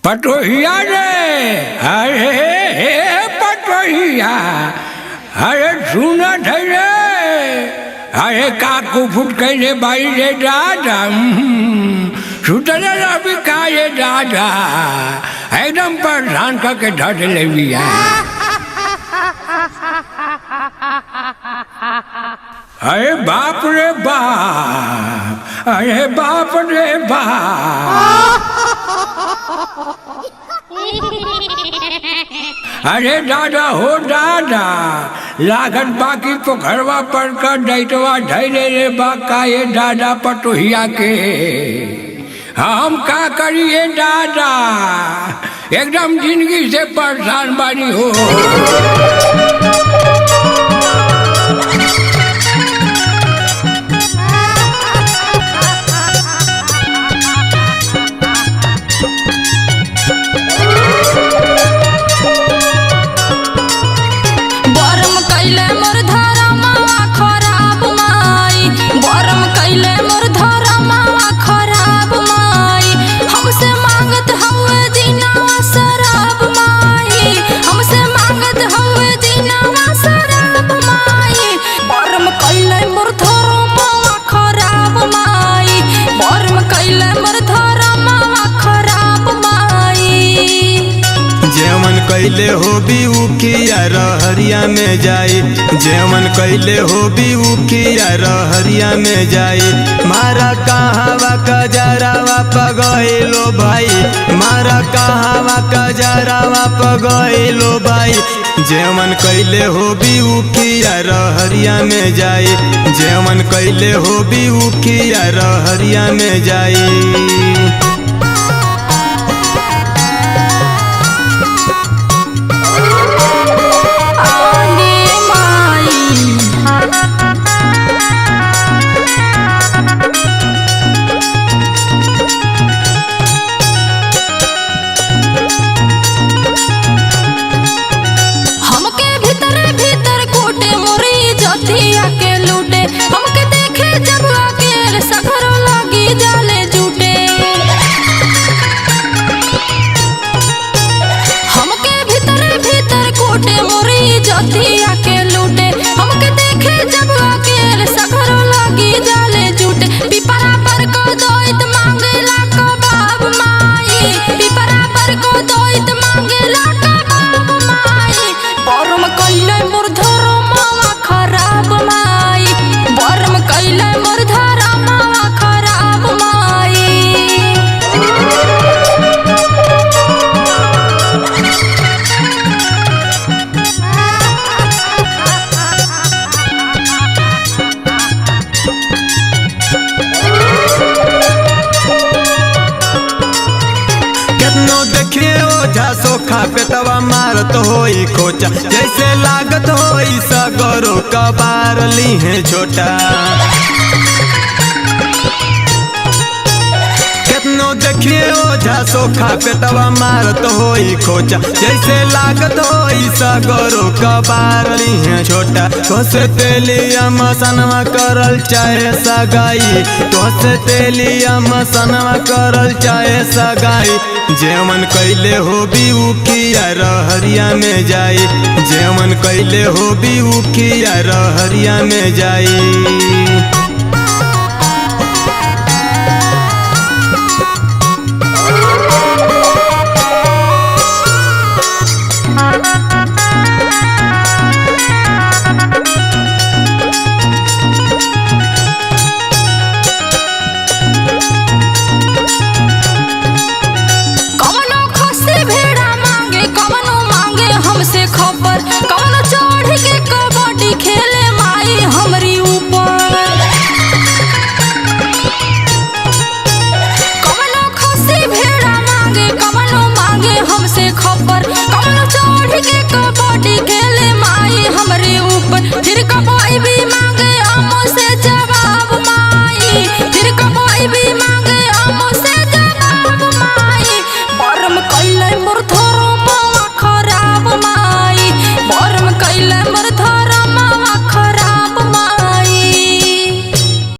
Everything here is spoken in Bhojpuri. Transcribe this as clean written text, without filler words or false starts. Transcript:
पटोहिया रे, अरे हे पटोहिया, अरे सुनत है रे, अरे काकू फुट कैले बाई रे दादा, सुतले रवि का ये दादा, एकदम परेशान करके धर ले बिया। अरे बाप रे बाप, अरे बाप रे बाप, अरे दादा हो दादा, लागत बाकी पोखरवा पर का दैतवा धैले रे बाका ये दादा पटोहिया के। हम का करिए दादा, एकदम जिंदगी से परेशान बानी हो। कैले हो भी उकिया रहरिया में जाई, जेवन कैले हो भी उकिया रहरिया में जाई। मारा कहावा कजरावा पगैलो भाई, मारा कहावा कजरावा पगैलो भाई। जेवन कैले हो भी उकिया रहरिया में जाई, जेवन कैले हो भी उकिया रहरिया में जाई। सोखा पेटवा मारत होई खोचा, जैसे लागत होई सगरो कबार ली है छोटा। कितनो देखिए ओझा सोखा पेटवा मारत होई खोचा, जैसे लागत होई सगरो कबार ली है छोटा। तोसे तेलिया मसनवा करल चाहे सगाई, तोसे तेलिया मसनवा करल चाहे सगाई। जेवन कैले हो भी उकिया रहरिया में जाई, जेवन कैले हो भी उकिया रहरिया में जाई।